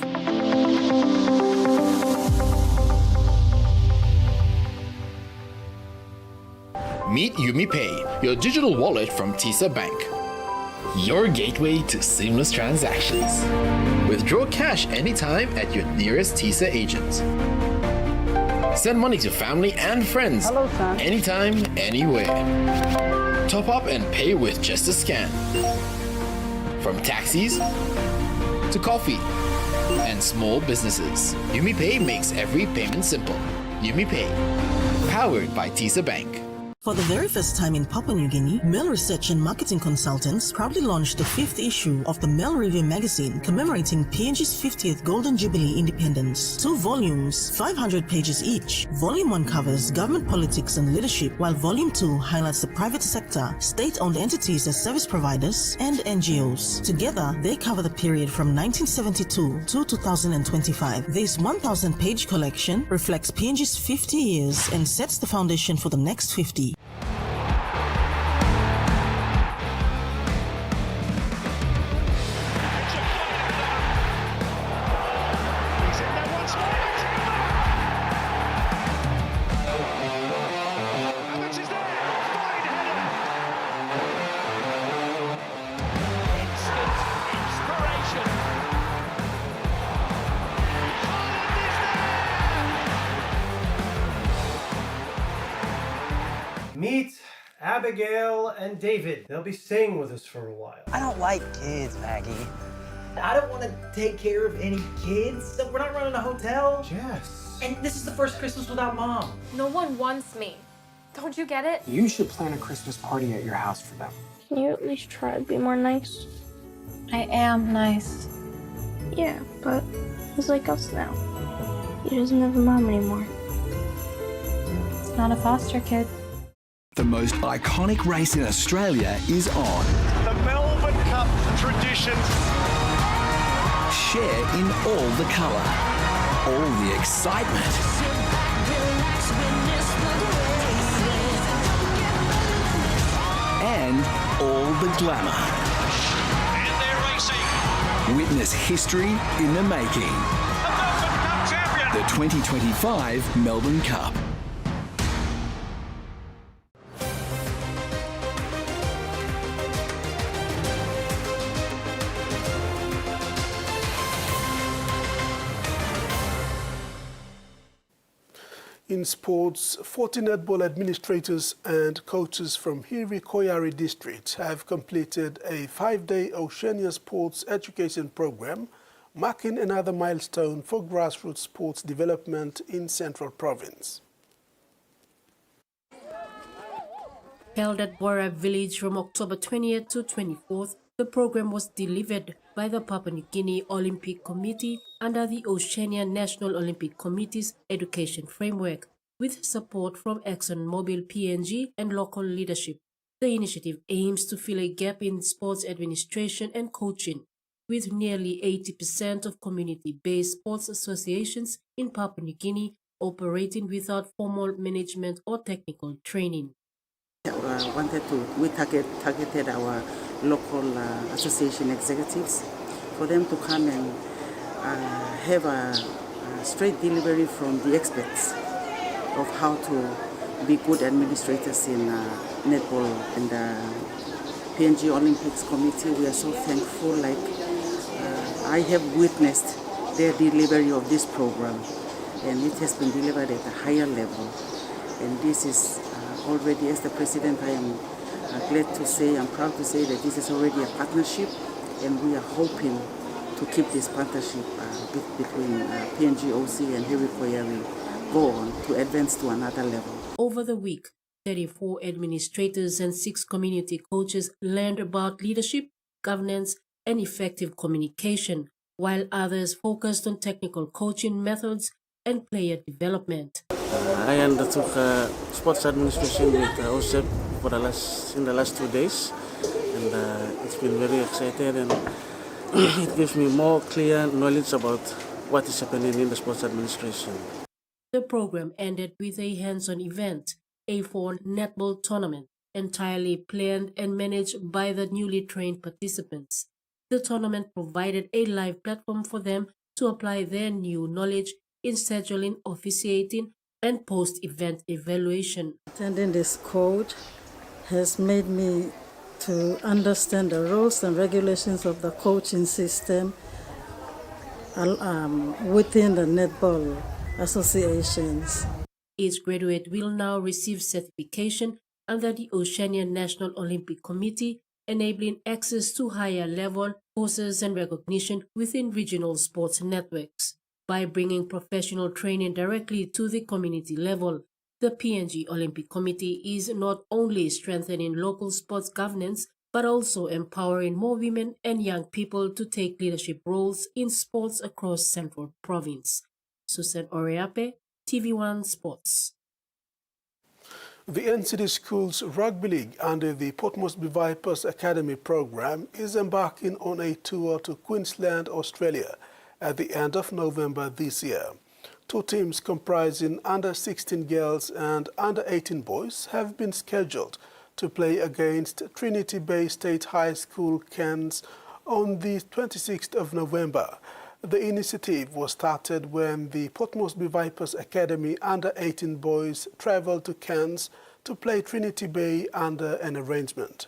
Meet UmiPay, your digital wallet from TISA Bank. Your gateway to seamless transactions. Withdraw cash anytime at your nearest TISA agent. Send money to family and friends anytime, anywhere. Top up and pay with just a scan. From taxis to coffee and small businesses, UmiPay makes every payment simple. UmiPay, powered by TISA Bank. For the very first time in Papua New Guinea, Mel Research and Marketing Consultants proudly launched the 5th issue of the Mel Review magazine commemorating PNG's 50th Golden Jubilee independence. 2 volumes, 500 pages each. Volume 1 covers government politics and leadership, while Volume 2 highlights the private sector, state-owned entities as service providers, and NGOs. Together, they cover the period from 1972 to 2025. This 1,000-page collection reflects PNG's 50 years and sets the foundation for the next 50. Meet Abigail and David. They'll be staying with us for a while. I don't like kids, Maggie. I don't want to take care of any kids. We're not running a hotel. Jess. And this is the first Christmas without Mom. No one wants me. Don't you get it? You should plan a Christmas party at your house for them. Can you at least try to be more nice? I am nice. Yeah, but he's like us now. He doesn't have a mom anymore. It's not a foster kid. The most iconic race in Australia is on. The Melbourne Cup traditions. Share in all the colour, all the excitement, and all the glamour. And they're racing. Witness history in the making. The Melbourne Cup champion. The 2025 Melbourne Cup. In sports, 40 netball administrators and coaches from Hiri Koyari district have completed a 5-day Oceania Sports Education program, marking another milestone for grassroots sports development in Central Province. Held at Bora Village from October 20th to 24th, the program was delivered by the Papua New Guinea Olympic Committee under the Oceania National Olympic Committee's education framework, with support from ExxonMobil PNG and local leadership. The initiative aims to fill a gap in sports administration and coaching, with nearly 80% of community-based sports associations in Papua New Guinea operating without formal management or technical training. We targeted our local association executives for them to come and have a straight delivery from the experts of how to be good administrators in netball. And the PNG Olympics Committee, we are so thankful. I have witnessed their delivery of this program, and it has been delivered at a higher level. And this is already, as the President, I am glad to say, I'm proud to say that this is already a partnership, and we are hoping to keep this partnership between PNG OC and Hiri Koyari go on to advance to another level. Over the week, 34 administrators and 6 community coaches learned about leadership, governance, and effective communication, while others focused on technical coaching methods and player development. I undertook sports administration with OSEP in the last 2 days, and it's been very exciting, and it gives me more clear knowledge about what is happening in the sports administration. The program ended with a hands-on event, a full netball tournament, entirely planned and managed by the newly trained participants. The tournament provided a live platform for them to apply their new knowledge in scheduling, officiating, and post-event evaluation. Attending this code has made me to understand the rules and regulations of the coaching system within the netball associations. Each graduate will now receive certification under the Oceania National Olympic Committee, enabling access to higher level courses and recognition within regional sports networks. By bringing professional training directly to the community level, The PNG Olympic Committee is not only strengthening local sports governance, but also empowering more women and young people to take leadership roles in sports across Central Province. Susan Oreape, TV1 Sports. The NCD Schools Rugby League under the Port Moresby Vipers Academy program is embarking on a tour to Queensland, Australia at the end of November this year. 2 teams comprising under-16 girls and under-18 boys have been scheduled to play against Trinity Bay State High School Cairns on the 26th of November. The initiative was started when the Port Moresby Vipers Academy under-18 boys travelled to Cairns to play Trinity Bay under an arrangement.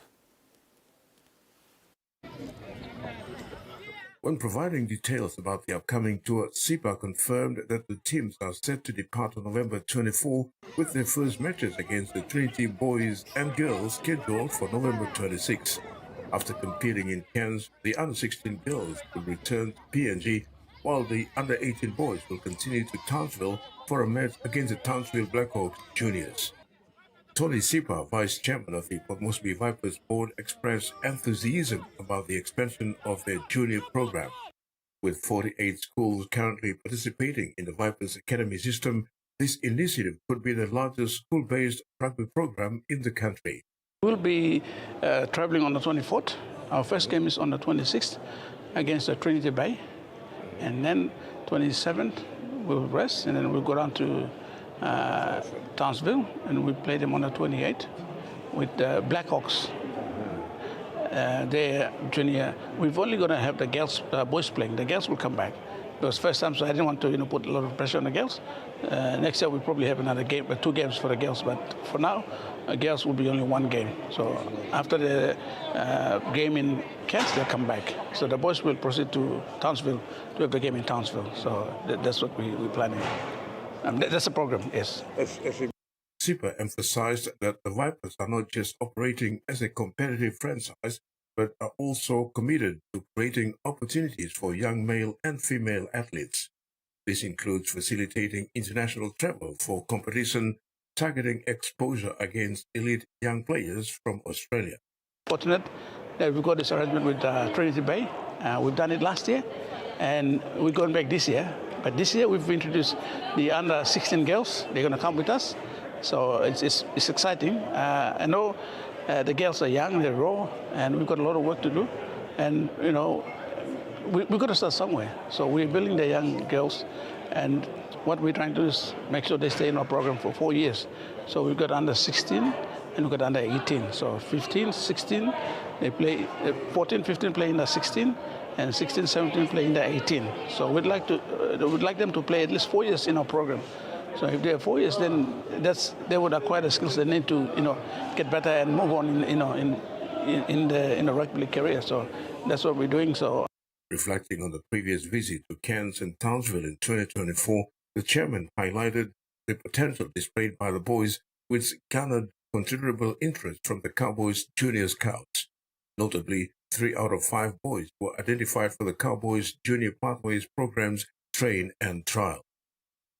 When providing details about the upcoming tour, SIPA confirmed that the teams are set to depart on November 24 with their first matches against the Trinity boys and girls scheduled for November 26. After competing in Cairns, the under-16 girls will return to PNG, while the under-18 boys will continue to Townsville for a match against the Townsville Blackhawks juniors. Tony Sipa, vice chairman of the Port Moresby Vipers board, expressed enthusiasm about the expansion of their junior program. With 48 schools currently participating in the Vipers Academy system, this initiative could be the largest school-based rugby program in the country. We'll be traveling on the 24th. Our first game is on the 26th against the Trinity Bay. And then 27th, we'll rest, and then we'll go down to Townsville, and we play them on the 28th with the Blackhawks. They're junior. We've only going to have the girls, boys playing. The girls will come back. It was first time, so I didn't want to put a lot of pressure on the girls. Next year, we'll probably have another game, 2 games for the girls. But for now, girls will be only 1 game. So after the game in Cairns, they'll come back. So the boys will proceed to Townsville to have the game in Townsville. So that's what we're planning. That's the program, yes. SIPA emphasized that the Vipers are not just operating as a competitive franchise, but are also committed to creating opportunities for young male and female athletes. This includes facilitating international travel for competition, targeting exposure against elite young players from Australia. Fortunate that we've got this arrangement with Trinity Bay. We've done it last year, and we're going back this year. But this year we've introduced the under-16 girls. They're going to come with us. So it's exciting. I know the girls are young, they're raw, and we've got a lot of work to do. And, we've got to start somewhere. So we're building the young girls, and what we're trying to do is make sure they stay in our program for 4 years. So we've got under 16 and we've got under 18. So 15, 16, they play, 14, 15 play in the 16, and 16, 17 play in the 18. So we'd like them to play at least 4 years in our program. So if they have 4 years, then they would acquire the skills they need to, get better and move on, in the rugby league career. So that's what we're doing. So, reflecting on the previous visit to Cairns and Townsville in 2024, the chairman highlighted the potential displayed by the boys, which garnered considerable interest from the Cowboys Junior Scouts. Notably, 3 out of 5 boys were identified for the Cowboys Junior Pathways programs, train and trial.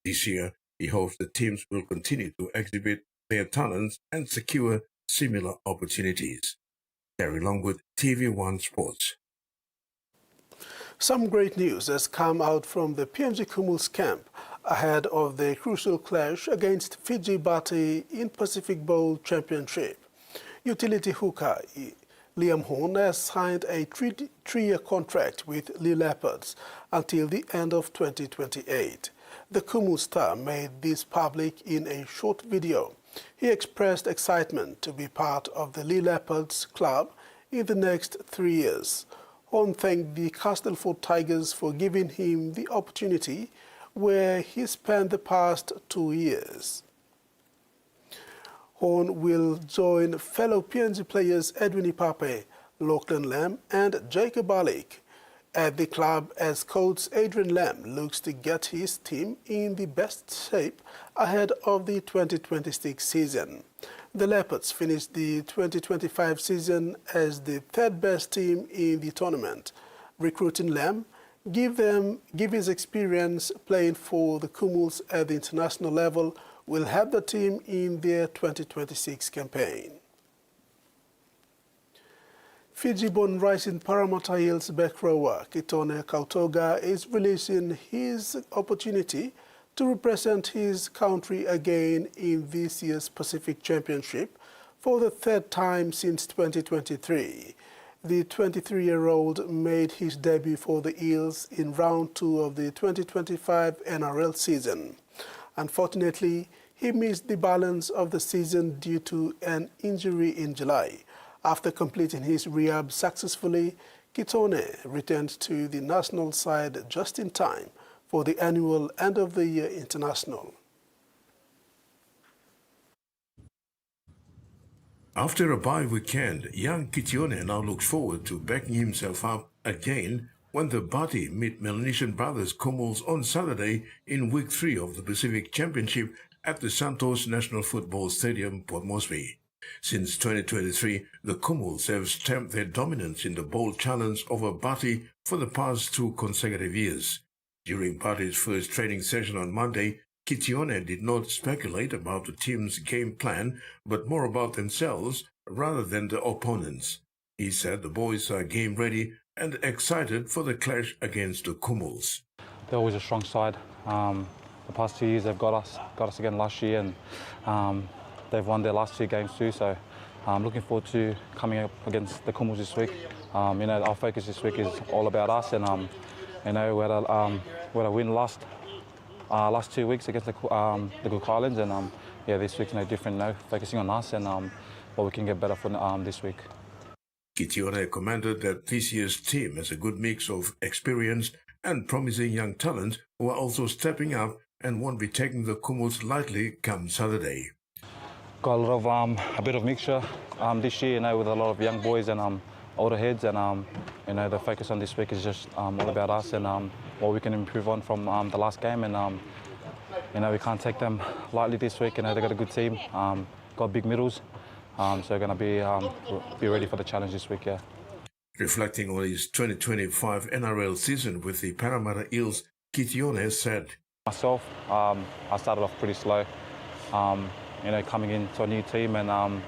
This year, he hopes the teams will continue to exhibit their talents and secure similar opportunities. Terry Longwood, TV1 Sports. Some great news has come out from the PNG Kumuls camp ahead of the crucial clash against Fiji Bati in Pacific Bowl Championship. Utility hooker Liam Horn has signed a 3-year contract with Lee Leopards until the end of 2028. The Kumuls star made this public in a short video. He expressed excitement to be part of the Lee Leopards club in the next 3 years. Horn thanked the Castleford Tigers for giving him the opportunity where he spent the past 2 years. Horn will join fellow PNG players Edwin Ipape, Lachlan Lamb and Jacob Alik at the club as coach Adrian Lamb looks to get his team in the best shape ahead of the 2026 season. The Leopards finished the 2025 season as the 3rd best team in the tournament. Recruiting Lamb give his experience playing for the Kumuls at the international level will help the team in their 2026 campaign. Fiji-born rising Parramatta Hills back rower Kitone Kautoga is releasing his opportunity to represent his country again in this year's Pacific Championship for the third time since 2023. The 23-year-old made his debut for the Eels in round 2 of the 2025 NRL season. Unfortunately, he missed the balance of the season due to an injury in July. After completing his rehab successfully, Kitone returned to the national side just in time for the annual end-of-the-year international. After a bye weekend, young Kitone now looks forward to backing himself up again when the Bati meet Melanesian brothers Kumuls on Saturday in Week 3 of the Pacific Championship at the Santos National Football Stadium, Port Moresby. Since 2023, the Kumuls have stamped their dominance in the Bowl Challenge over Bati for the past 2 consecutive years. During Bati's first training session on Monday, Kitone did not speculate about the team's game plan, but more about themselves rather than the opponents. He said the boys are game ready and excited for the clash against the Kumuls. They're always a strong side. The past 2 years they've got us again last year, and they've won their last 2 games too. So I'm looking forward to coming up against the Kumuls this week. Our focus this week is all about us, and we had a win last 2 weeks against the Cook Islands, and this week's no different. Focusing on us and what we can get better for this week. Kitone commented that this year's team has a good mix of experienced and promising young talent who are also stepping up and won't be taking the Kumuls lightly come Saturday. Got a bit of mixture this year, with a lot of young boys and older heads, and the focus on this week is just all about us and what we can improve on from the last game, and we can't take them lightly this week. They've got a good team, got big middles, so we're going to be ready for the challenge this week. Yeah. Reflecting on his 2025 NRL season with the Parramatta Eels, Kitone said, Myself, I started off pretty slow, coming into a new team and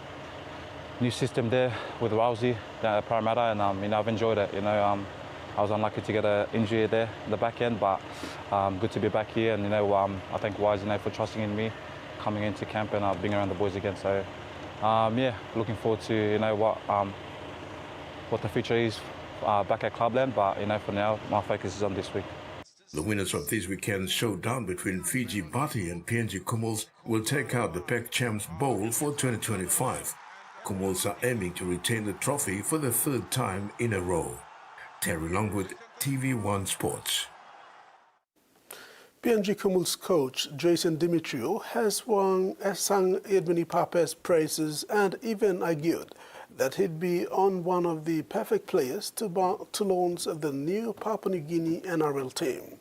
new system there with Rousey down at Parramatta, and I've enjoyed it. I was unlucky to get an injury there in the back end, but good to be back here, and I thank Wise for trusting in me coming into camp and being around the boys again. So looking forward to what the future is back at Clubland, but for now my focus is on this week. The winners of this weekend's showdown between Fiji Bati and PNG Kumuls will take out the Pac Champs Bowl for 2025. Kumuls are aiming to retain the trophy for the 3rd time in a row. Terry Longwood, TVWAN Sports. PNG Kumuls coach Jason Dimitriou has sung Edmund Pape's praises and even argued that he'd be on one of the perfect players to launch the new Papua New Guinea NRL team.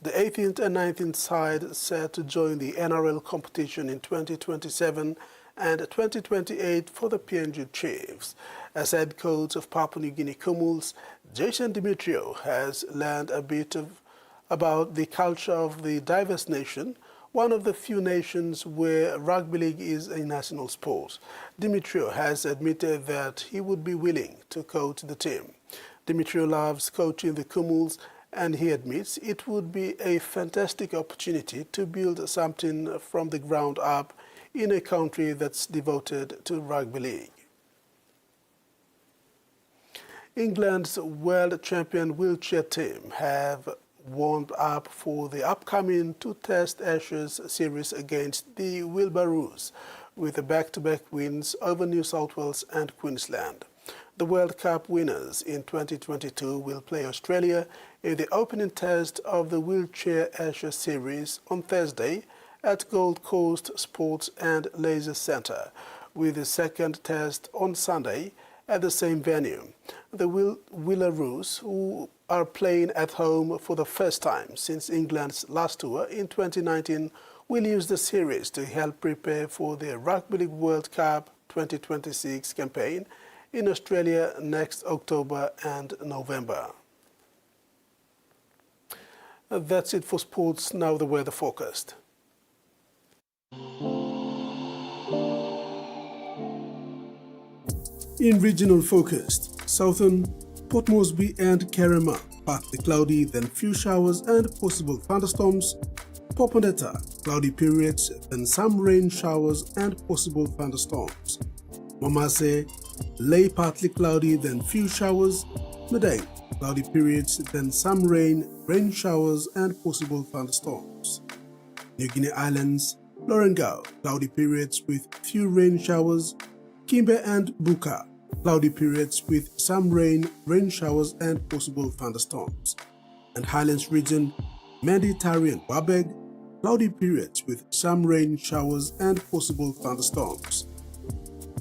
The 18th and 19th side set to join the NRL competition in 2027 and 2028 for the PNG Chiefs. As head coach of Papua New Guinea Kumuls, Jason Dimitriou has learned a bit about the culture of the diverse nation, one of the few nations where rugby league is a national sport. Dimitriou has admitted that he would be willing to coach the team. Dimitriou loves coaching the Kumuls, and he admits it would be a fantastic opportunity to build something from the ground up in a country that's devoted to rugby league. England's world champion wheelchair team have warmed up for the upcoming 2-test Ashes series against the Wheelbaroos, with back-to-back wins over New South Wales and Queensland. The World Cup winners in 2022 will play Australia in the opening test of the Wheelchair Ashes series on Thursday at Gold Coast Sports and Leisure Centre, with the second test on Sunday at the same venue. The Wheelbaroos, who are playing at home for the first time since England's last tour in 2019, will use the series to help prepare for the Rugby League World Cup 2026 campaign in Australia next October and November. That's it for sports. Now the weather forecast. In regional focused, southern Port Moresby and Kerema, partly cloudy, then few showers and possible thunderstorms. Poponeta, cloudy periods, then some rain showers and possible thunderstorms. Momase, Lay, partly cloudy, then few showers. Madang, cloudy periods, then some rain showers and possible thunderstorms. New Guinea Islands, Lorengau, cloudy periods with few rain showers. Kimbe and Buka, cloudy periods with some rain showers and possible thunderstorms. And Highlands region, Mediterranean Wabeg, cloudy periods with some rain showers and possible thunderstorms.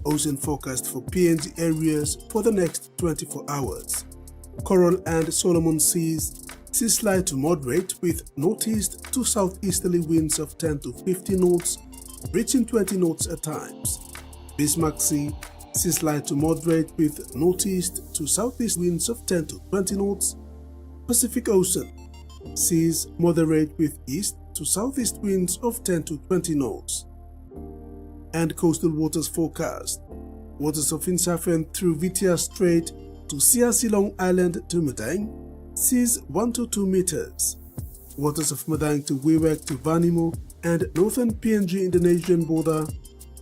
Ocean forecast for PNG areas for the next 24 hours. Coral and Solomon Seas, sea slight to moderate with northeast to southeasterly winds of 10 to 15 knots, reaching 20 knots at times. Bismarck Sea, sea slight to moderate with northeast to southeast winds of 10 to 20 knots. Pacific Ocean, seas moderate with east to southeast winds of 10 to 20 knots. And coastal waters forecast. Waters of Insafen through Vitia Strait to Siasi Long Island to Madang, seas 1 to 2 meters. Waters of Madang to Wewak to Vanimo and northern PNG Indonesian border,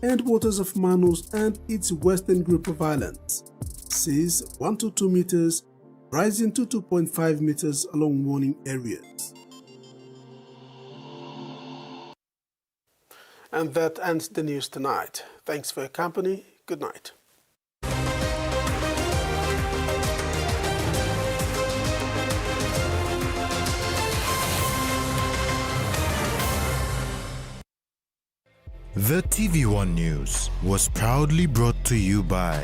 and waters of Manus and its western group of islands, seas 1 to 2 meters, rising to 2.5 meters along warning areas. And that ends the news tonight. Thanks for your company. Good night. The TVWAN News was proudly brought to you by